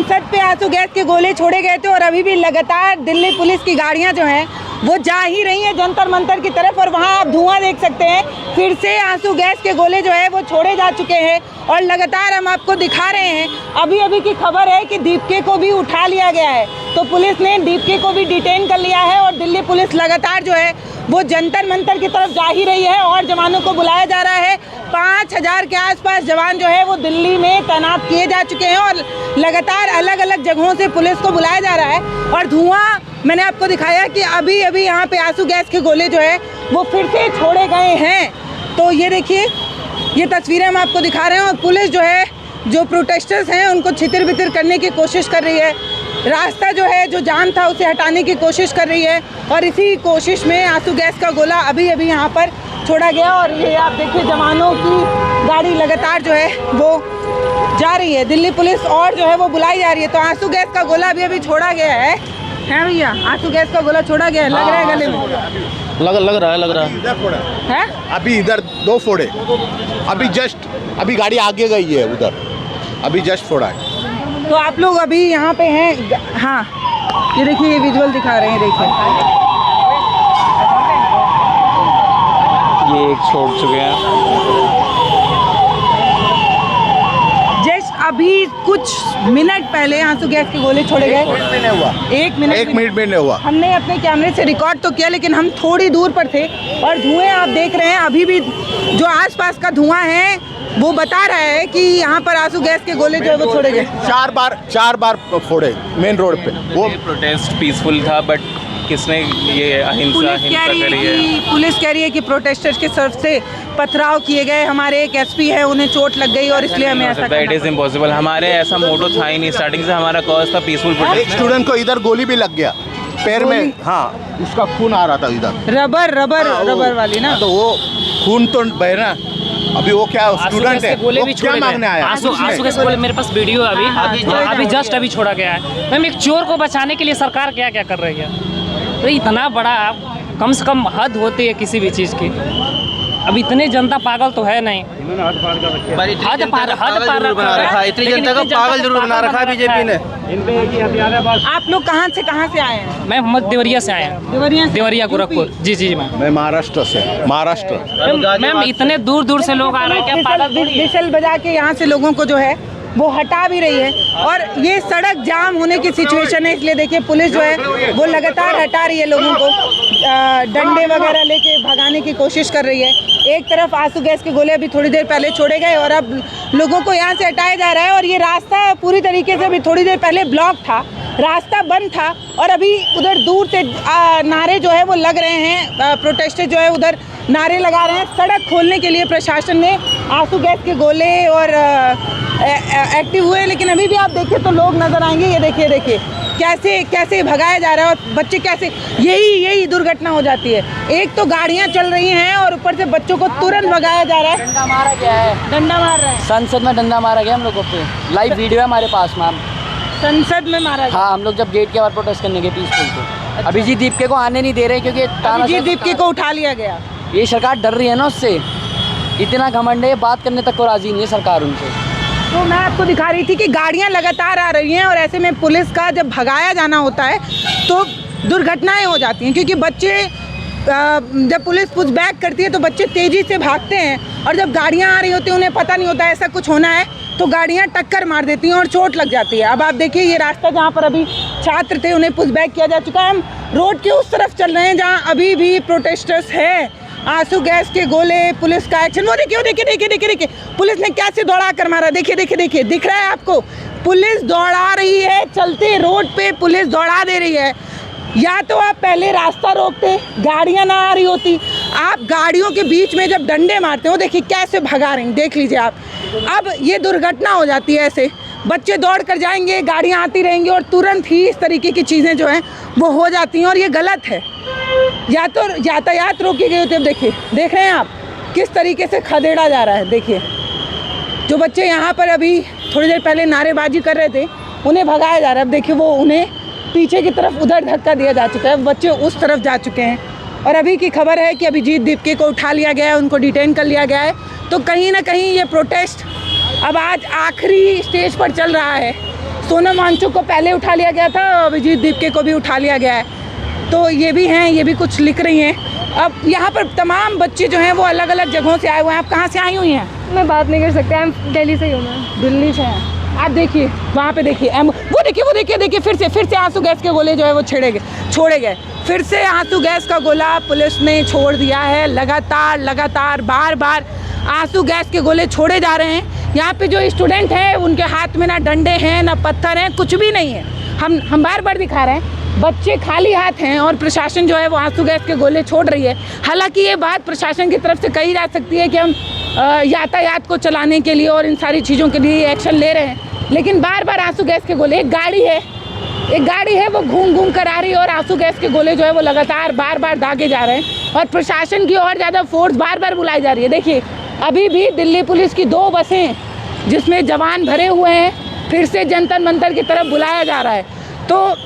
संसद पे आंसू गैस के गोले छोड़े गए थे और अभी भी लगातार दिल्ली पुलिस की गाड़ियां जो हैं वो जा ही रही हैं जंतर मंतर की तरफ। और वहां आप धुआं देख सकते हैं, फिर से आंसू गैस के गोले जो है वो छोड़े जा चुके हैं और लगातार हम आपको दिखा रहे हैं। अभी अभी की खबर है कि दीपके को भी उठा लिया गया है, तो पुलिस ने दीपके को भी डिटेन कर लिया है और दिल्ली पुलिस लगातार जो है वो जंतर मंतर की तरफ जा ही रही है और जवानों को बुलाया जा रहा है। 5000 के आसपास जवान जो है वो दिल्ली में तैनात किए जा चुके हैं और लगातार अलग अलग जगहों से पुलिस को बुलाया जा रहा है। और धुआं मैंने आपको दिखाया कि अभी अभी यहाँ पे आंसू गैस के गोले जो है वो फिर से छोड़े गए हैं। तो ये देखिए, ये तस्वीरें हम आपको दिखा रहे हैं और पुलिस जो है जो प्रोटेस्टर्स हैं उनको छितिर बितिर करने की कोशिश कर रही है। रास्ता जो है जो जाम था उसे हटाने की कोशिश कर रही है और इसी कोशिश में आंसू गैस का गोला अभी अभी यहाँ पर छोड़ा गया। और ये आप देखिए जवानों की गाड़ी लगातार जो है वो जा रही है, दिल्ली पुलिस और जो है वो बुलाई जा रही है। तो आंसू गैस का गोला अभी अभी छोड़ा गया है भैया, आंसू गैस का गोला छोड़ा गया है। लग रहा है गले में, लग रहा है। अभी इधर 2 फोड़े, अभी जस्ट अभी गाड़ी आगे गई है उधर, अभी जस्ट फोड़ा है। तो आप लोग अभी यहाँ पे हैं? हाँ, ये देखिए, ये विजुअल दिखा रहे हैं, देखिए ये एक छोड़ चुके हैं। जस्ट अभी कुछ मिनट पहले आंसू गैस के गोले छोड़े गए। 1 मिनट में नहीं हुआ। हमने अपने कैमरे से रिकॉर्ड तो किया लेकिन हम थोड़ी दूर पर थे और धुएं आप देख रहे हैं। अभी भी जो आसपास का धुआं है वो बता रहा है कि यहाँ पर आंसू गैस के गोले जो है वो छोड़े गए। 4 बार फोड़े मेन रोड पे। वो प्रोटेस्ट पीसफुल था बट किसने ये अहिंसा करी है। पुलिस कह रही है कि प्रोटेस्टर्स के तरफ से पथराव किए गए, हमारे एक एसपी है उन्हें चोट लग गई और इसलिए हमें ऐसा। It is impossible. हमारे ऐसा मोटो था ही नहीं, स्टार्टिंग से हमारा कॉज था पीसफुल प्रोटेस्ट। एक स्टूडेंट को इधर गोली भी लग गया पैर में। हाँ, उसका खून आ रहा था इधर, रबर वाली ना, तो वो खून तो बह रहा। अभी वो क्या स्टूडेंट है, वो क्या मांगने आया? आंसू गैस गोले मेरे पास वीडियो अभी जस्ट चोड़ा गया है। मैम, एक चोर को बचाने के लिए सरकार क्या क्या कर रही है? तो इतना बड़ा कम से कम हद होती है किसी भी चीज़ की। अब इतने जनता पागल तो है नहीं। हद पार रखा है। इतनी जनता को पागल जरूर बना रखा है बीजेपी ने। आप लोग कहाँ से आए हैं? मैं मोहम्मद देवरिया से आया हूँ। देवरिया गोरखपुर। जी मैम। मैं महाराष्ट्र से। मैम, इतने दूर दूर से लोग आ रहे हैं, क्या पागल? विशल बजा के यहाँ से लोगों को जो है वो हटा भी रही है और ये सड़क जाम होने की सिचुएशन है, इसलिए देखिए पुलिस जो है वो लगातार हटा रही है लोगों को, डंडे वगैरह लेके भगाने की कोशिश कर रही है। एक तरफ आंसू गैस के गोले अभी थोड़ी देर पहले छोड़े गए और अब लोगों को यहाँ से हटाया जा रहा है। और ये रास्ता पूरी तरीके से अभी थोड़ी देर पहले ब्लॉक था, रास्ता बंद था और अभी उधर दूर से नारे जो है वो लग रहे हैं, प्रोटेस्टर जो है उधर नारे लगा रहे हैं। सड़क खोलने के लिए प्रशासन ने आंसू गैस के गोले और एक्टिव हुए, लेकिन अभी भी आप देखिए तो लोग नजर आएंगे। ये देखिए कैसे भगाया जा रहा है और बच्चे कैसे, यही दुर्घटना हो जाती है। एक तो गाड़ियां चल रही हैं और ऊपर से बच्चों को तुरंत भगाया जा रहा है। डंडा मारा गया है, डंडा मार रहा है। संसद में डंडा मारा गया हम लोगों पे। लाइव वीडियो है हमारे पास मैम। संसद में मारा गया? हाँ, हम लोग जब गेट के बाहर प्रोटेस्ट करने गए पीसफुल को। अच्छा। अभिजीत दीपके को आने नहीं दे रहे क्योंकि अभिजीत दीपके को उठा लिया गया। ये सरकार डर रही है ना उससे, इतना घमंड है, बात करने तक को राजी नहीं है सरकार उनसे। तो मैं आपको दिखा रही थी कि गाड़ियां लगातार आ रही हैं और ऐसे में पुलिस का जब भगाया जाना होता है तो दुर्घटनाएं हो जाती हैं, क्योंकि बच्चे जब पुलिस पुश बैक करती है तो बच्चे तेज़ी से भागते हैं और जब गाड़ियां आ रही होती हैं उन्हें पता नहीं होता ऐसा कुछ होना है तो गाड़ियां टक्कर मार देती हैं और चोट लग जाती है। अब आप देखिए ये रास्ता जहाँ पर अभी छात्र थे उन्हें पुश बैक किया जा चुका है। हम रोड के उस तरफ चल रहे हैं जहाँ अभी भी प्रोटेस्टर्स है। आंसू गैस के गोले, पुलिस का एक्शन, वो देखिए पुलिस ने कैसे दौड़ा कर मारा। देखिए दिख रहा है आपको, पुलिस दौड़ा रही है, चलते रोड पे पुलिस दौड़ा दे रही है। या तो आप पहले रास्ता रोकते, गाड़ियां ना आ रही होती, आप गाड़ियों के बीच में जब डंडे मारते हो, देखिए कैसे भगा रही हैं, देख लीजिए आप। अब ये दुर्घटना हो जाती है, ऐसे बच्चे दौड़ कर जाएंगे, गाड़ियां आती रहेंगी और तुरंत ही इस तरीके की चीज़ें जो हैं वो हो जाती हैं और ये गलत है। या तो यातायात रोकी गई होती है। अब देखिए, देख रहे हैं आप किस तरीके से खदेड़ा जा रहा है। देखिए जो बच्चे यहाँ पर अभी थोड़ी देर पहले नारेबाजी कर रहे थे उन्हें भगाया जा रहा है। अब देखिए वो उन्हें पीछे की तरफ उधर धक्का दिया जा चुका है, बच्चे उस तरफ जा चुके हैं। और अभी की खबर है कि अभिजीत दीपके को उठा लिया गया है, उनको डिटेन कर लिया गया है। तो कहीं ना कहीं ये प्रोटेस्ट अब आज आखिरी स्टेज पर चल रहा है। सोनम वांगचुक को पहले उठा लिया गया था, अभिजीत दीपके को भी उठा लिया गया है। तो ये भी हैं, ये भी कुछ लिख रही हैं। अब यहाँ पर तमाम बच्चे जो हैं वो अलग अलग जगहों से आए हुए हैं। आप कहाँ से आई हुई हैं? मैं बात नहीं कर सकती, हम दिल्ली से ही हूँ मैं। दिल्ली से हैं आप। देखिए वहाँ पे देखिए वो देखिए फिर से आंसू गैस के गोले जो है वो छोड़े गए। फिर से आंसू गैस का गोला पुलिस ने छोड़ दिया है। लगातार बार आंसू गैस के गोले छोड़े जा रहे हैं। यहाँ पे जो स्टूडेंट हैं उनके हाथ में ना डंडे हैं ना पत्थर हैं, कुछ भी नहीं है। हम बार दिखा रहे हैं, बच्चे खाली हाथ हैं और प्रशासन जो है वो आंसू गैस के गोले छोड़ रही है। हालांकि ये बात प्रशासन की तरफ से कही जा सकती है कि हम यातायात को चलाने के लिए और इन सारी चीज़ों के लिए एक्शन ले रहे हैं, लेकिन बार आंसू गैस के गोले, एक गाड़ी है वो घूम कर आ रही है और आंसू गैस के गोले जो है वो लगातार बार दागे जा रहे हैं और प्रशासन की और ज़्यादा फोर्स बार बुलाई जा रही है। देखिए अभी भी दिल्ली पुलिस की 2 बसें जिसमें जवान भरे हुए हैं फिर से जंतर मंतर की तरफ बुलाया जा रहा है। तो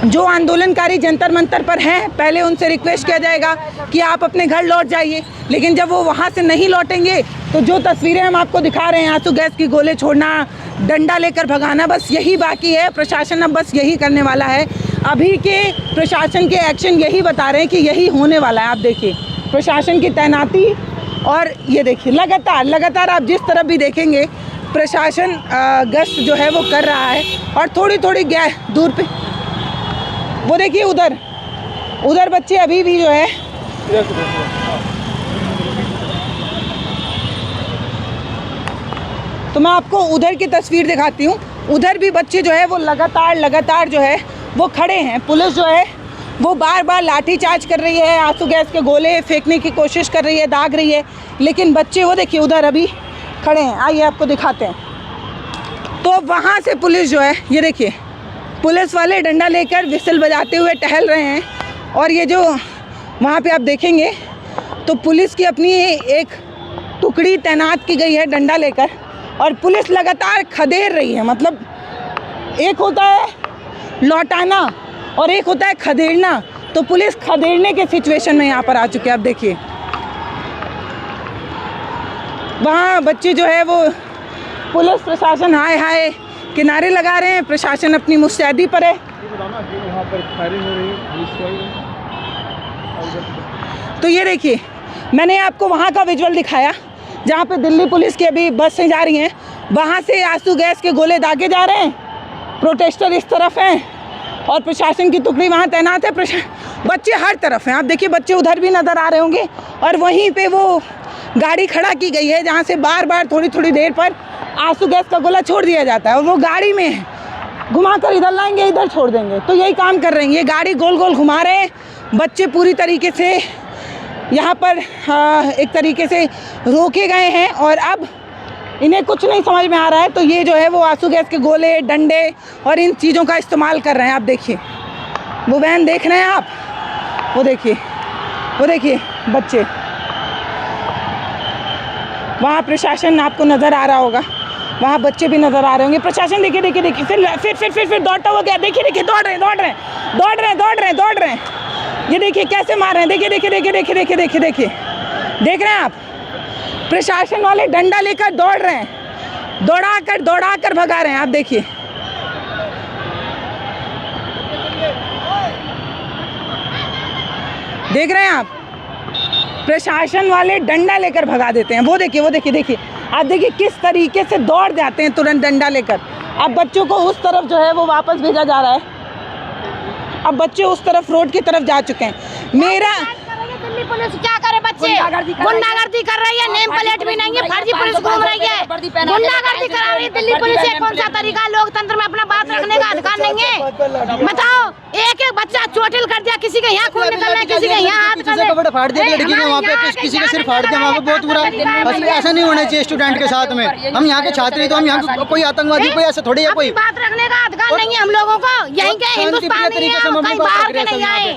जो आंदोलनकारी जंतर मंतर पर हैं पहले उनसे रिक्वेस्ट किया जाएगा कि आप अपने घर लौट जाइए, लेकिन जब वो वहाँ से नहीं लौटेंगे तो जो तस्वीरें हम आपको दिखा रहे हैं, आंसू गैस की गोले छोड़ना, डंडा लेकर भगाना, बस यही बाकी है। प्रशासन अब बस यही करने वाला है। अभी के प्रशासन के एक्शन यही बता रहे हैं कि यही होने वाला है। आप देखिए प्रशासन की तैनाती और ये देखिए लगातार आप जिस तरफ भी देखेंगे प्रशासन गश्त जो है वो कर रहा है और थोड़ी दूर पे वो देखिए उधर बच्चे अभी भी जो है तो मैं आपको उधर की तस्वीर दिखाती हूँ। उधर भी बच्चे जो है वो लगातार जो है वो खड़े हैं। पुलिस जो है वो बार लाठीचार्ज कर रही है, आंसू गैस के गोले फेंकने की कोशिश कर रही है, दाग रही है, लेकिन बच्चे वो देखिए उधर अभी खड़े हैं। आइए आपको दिखाते हैं। तो वहाँ से पुलिस जो है ये देखिए पुलिस वाले डंडा लेकर विसिल बजाते हुए टहल रहे हैं और ये जो वहाँ पे आप देखेंगे तो पुलिस की अपनी एक टुकड़ी तैनात की गई है डंडा लेकर और पुलिस लगातार खदेड़ रही है। मतलब एक होता है लौटाना और एक होता है खदेड़ना, तो पुलिस खदेड़ने के सिचुएशन में यहाँ पर आ चुके हैं। आप देखिए वहाँ बच्चे जो है वो पुलिस प्रशासन हाय किनारे लगा रहे हैं, प्रशासन अपनी मुस्तैदी पर है। तो ये देखिए मैंने आपको वहाँ का विजुअल दिखाया जहाँ पे दिल्ली पुलिस की अभी बसें जा रही हैं, वहाँ से आंसू गैस के गोले दागे जा रहे हैं, प्रोटेस्टर इस तरफ हैं और प्रशासन की टुकड़ी वहाँ तैनात है। बच्चे हर तरफ हैं। आप देखिए बच्चे उधर भी नज़र आ रहे होंगे और वहीं पे वो गाड़ी खड़ा की गई है जहाँ से बार थोड़ी देर पर आंसू गैस का गोला छोड़ दिया जाता है और वो गाड़ी में है, घुमा कर इधर लाएंगे इधर छोड़ देंगे। तो यही काम कर रहे हैं, ये गाड़ी गोल घुमा रहे हैं। बच्चे पूरी तरीके से यहाँ पर एक तरीके से रोके गए हैं और अब इन्हें कुछ नहीं समझ में आ रहा है, तो ये जो है वो आंसू गैस के गोले, डंडे और इन चीज़ों का इस्तेमाल कर रहे हैं। आप देखिए वो वैन देख रहे हैं आप, वो देखिए बच्चे, वहाँ प्रशासन आपको नज़र आ रहा होगा, वहाँ बच्चे भी नज़र आ रहे होंगे। प्रशासन देखिए फिर दौड़ता हुआ गया। देखिए दौड़ रहे हैं। ये देखिए कैसे मार रहे हैं। देखिए देख रहे हैं आप, प्रशासन वाले डंडा लेकर दौड़ रहे हैं, दौड़ा कर भगा रहे हैं। आप देखिए देख रहे हैं आप, प्रशासन वाले डंडा लेकर भगा देते हैं। वो देखिए आप देखिए किस तरीके से दौड़ जाते हैं तुरंत डंडा लेकर। अब बच्चों को उस तरफ जो है वो वापस भेजा जा रहा है। अब बच्चे उस तरफ रोड की तरफ जा चुके हैं। मेरा दिल्ली पुलिस क्या करे, बच्चे गुंडागर्दी कर रही है, नेम प्लेट भी नहीं है, फर्जी पुलिस घूम रही है, गुंडागर्दी करा रही है दिल्ली पुलिस। ये कौन सा तरीका? लोकतंत्र में अपना बात रखने का अधिकार नहीं है? बताओ, एक बच्चा चोटिल कर दिया, किसी के यहाँ खून निकल रहा है, किसी के यहाँ हाथ कर फाड़ दिया लड़की ने, वहाँ पे किसी के सिर फाड़ दिया, वहाँ पे बहुत बुरा। बस ऐसा नहीं होना चाहिए स्टूडेंट के साथ में। हम यहाँ के छात्र ही तो हम यहाँ कोई आतंकवादी कोई ऐसा थोड़ी है, कोई बात रखने का अधिकार नहीं है हम लोगों को। यहीं के हिंदुस्तान कहीं बाहर के नहीं आए,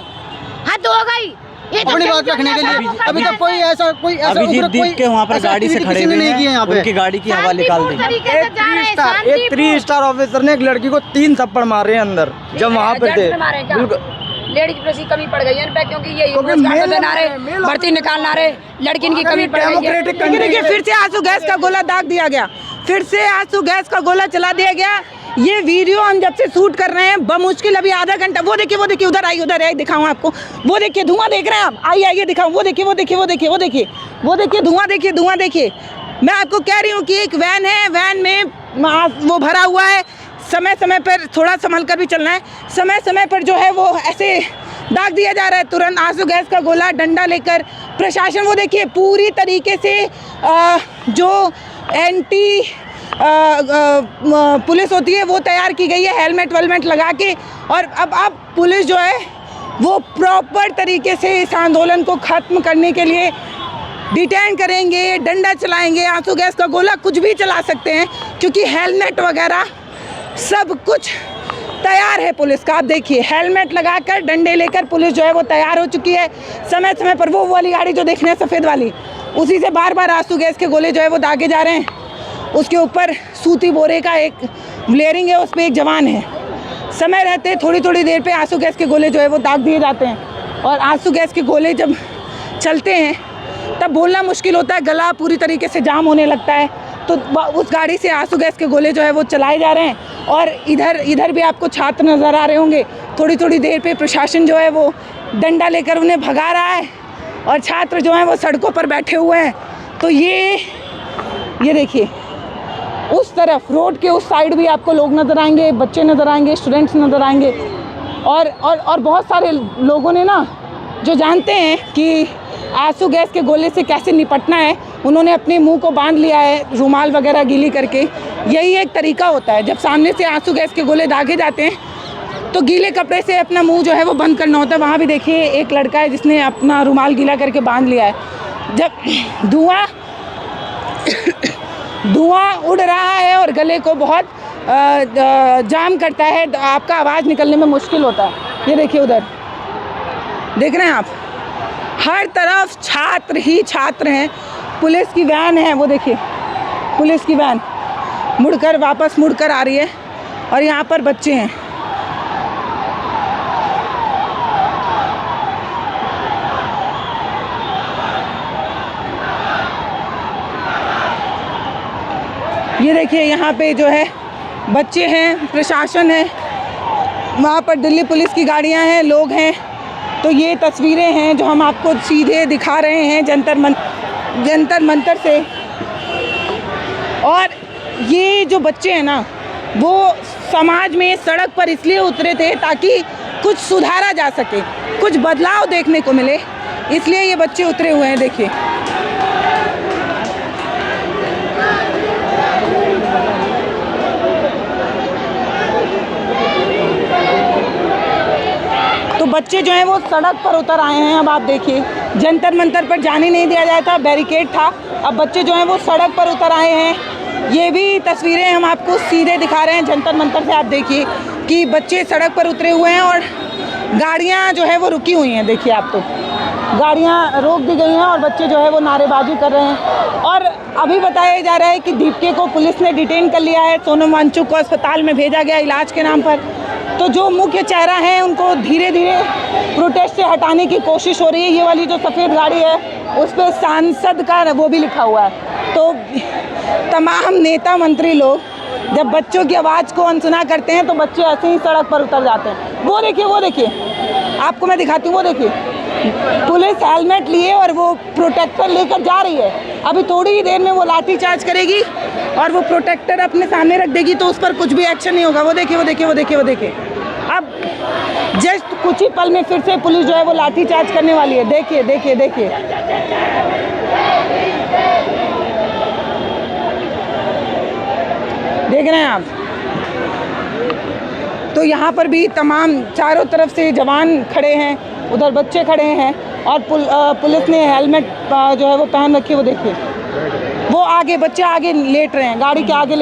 हद हो गई अपनी बात रखने के लिए। अभी तक कोई ऐसा अभिजीत दीप के वहाँ पर गाड़ी से खड़े हुए हैं, उनकी गाड़ी की हवा निकाल दी। एक 3 स्टार ऑफिसर ने एक लड़की को 3 थप्पड़ मारे अंदर जब वहाँ पे थे। लेडीज प्रेस की कमी पड़ गई है इन पे, क्योंकि ये भर्ती निकालना रहे, लड़की की कमी पड़ गई है। देखिए फिर से आंसू गैस का गोला दाग दिया गया, फिर से आंसू गैस का गोला चला दिया गया। ये वीडियो हम जब से शूट कर रहे हैं बमुश्किल अभी आधा घंटा। वो देखिए उधर आई दिखाऊं आपको। वो देखिए धुआं देख रहे हैं आप, आइए दिखाऊं। वो देखिए धुआं देखिए। मैं आपको कह रही हूँ कि एक वैन है, वैन में वो भरा हुआ है। समय समय पर थोड़ा संभल कर भी चलना है। समय समय पर जो है वो ऐसे दाग दिया जा रहा है, तुरंत आंसू गैस का गोला, डंडा लेकर प्रशासन। वो देखिए पूरी तरीके से जो एंटी पुलिस होती है वो तैयार की गई है, हेलमेट वेलमेट लगा के। और अब पुलिस जो है वो प्रॉपर तरीके से इस आंदोलन को ख़त्म करने के लिए डिटेन करेंगे, डंडा चलाएंगे, आंसू गैस का गोला, कुछ भी चला सकते हैं, क्योंकि हेलमेट वगैरह सब कुछ तैयार है पुलिस का। आप देखिए हेलमेट लगाकर, डंडे लेकर पुलिस जो है वो तैयार हो चुकी है। समय समय पर वो वाली गाड़ी जो देखने सफ़ेद वाली, उसी से बार बार आंसू गैस के गोले जो है वो दागे जा रहे हैं। उसके ऊपर सूती बोरे का एक लेयरिंग है, उस पर एक जवान है। समय रहते थोड़ी थोड़ी देर पे आंसू गैस के गोले जो है वो दाग दिए जाते हैं। और आंसू गैस के गोले जब चलते हैं तब बोलना मुश्किल होता है, गला पूरी तरीके से जाम होने लगता है। तो उस गाड़ी से आंसू गैस के गोले जो है वो चलाए जा रहे हैं। और इधर भी आपको छात्र नज़र आ रहे होंगे। थोड़ी थोड़ी देर पे प्रशासन जो है वो डंडा लेकर उन्हें भगा रहा है और छात्र जो हैं वो सड़कों पर बैठे हुए हैं। तो ये देखिए उस तरफ रोड के उस साइड भी आपको लोग नज़र आएंगे, बच्चे नज़र आएंगे, स्टूडेंट्स नज़र आएंगे। और बहुत सारे लोगों ने ना जो जानते हैं कि आंसू गैस के गोले से कैसे निपटना है, उन्होंने अपने मुंह को बांध लिया है रुमाल वगैरह गीली करके। यही एक तरीका होता है, जब सामने से आंसू गैस के गोले दागे जाते हैं तो गीले कपड़े से अपना मुंह जो है वो बंद करना होता है। वहाँ भी देखिए एक लड़का है जिसने अपना रुमाल गीला करके बांध लिया है। जब धुआं उड़ रहा है और गले को बहुत जाम करता है, आपका आवाज़ निकलने में मुश्किल होता है। ये देखिए उधर देख रहे हैं आप, हर तरफ छात्र ही छात्र हैं। पुलिस की वैन है, वो देखिए पुलिस की वैन वापस मुड़कर आ रही है और यहाँ पर बच्चे हैं। ये देखिए यहाँ पे जो है बच्चे हैं, प्रशासन है, वहाँ पर दिल्ली पुलिस की गाड़ियाँ हैं, लोग हैं। तो ये तस्वीरें हैं जो हम आपको सीधे दिखा रहे हैं जंतर मंतर से। और ये जो बच्चे हैं ना वो समाज में सड़क पर इसलिए उतरे थे ताकि कुछ सुधारा जा सके, कुछ बदलाव देखने को मिले, इसलिए ये बच्चे उतरे हुए हैं। देखिए तो बच्चे जो हैं वो सड़क पर उतर आए हैं। अब आप देखिए जंतर मंतर पर जाने नहीं दिया जाता था, बैरिकेड था। अब बच्चे जो हैं वो सड़क पर उतर आए हैं। ये भी तस्वीरें हम आपको सीधे दिखा रहे हैं जंतर मंतर से। आप देखिए कि बच्चे सड़क पर उतरे हुए हैं और गाड़ियाँ जो है वो रुकी हुई हैं। देखिए आप, तो गाड़ियाँ रोक दी गई हैं और बच्चे जो है वो नारेबाजी कर रहे हैं। और अभी बताया जा रहा है कि दीपके को पुलिस ने डिटेन कर लिया है, सोनम वांगचुक को अस्पताल में भेजा गया इलाज के नाम पर। तो जो मुख्य चेहरा है उनको धीरे धीरे प्रोटेस्ट से हटाने की कोशिश हो रही है। ये वाली जो सफ़ेद गाड़ी है उस पर सांसद का वो भी लिखा हुआ है। तो तमाम नेता मंत्री लोग जब बच्चों की आवाज़ को अनसुना करते हैं तो बच्चे ऐसे ही सड़क पर उतर जाते हैं। वो देखिए आपको मैं दिखाती हूँ। वो देखिए पुलिस हेलमेट लिए और वो प्रोटेक्टर लेकर जा रही है। अभी थोड़ी ही देर में वो लाठी चार्ज करेगी और वो प्रोटेक्टर अपने सामने रख देगी तो उस पर कुछ भी एक्शन नहीं होगा। वो देखिए अब जस्ट कुछ ही पल में फिर से पुलिस जो है वो लाठी चार्ज करने वाली है। देखिए देख रहे हैं आप। तो यहाँ पर भी तमाम चारों तरफ से जवान खड़े हैं, उधर बच्चे खड़े हैं और पुलिस ने हेलमेट जो है वो पहन रखी है। वो देखिए वो आगे बच्चे आगे लेट रहे हैं, गाड़ी के आगे लेट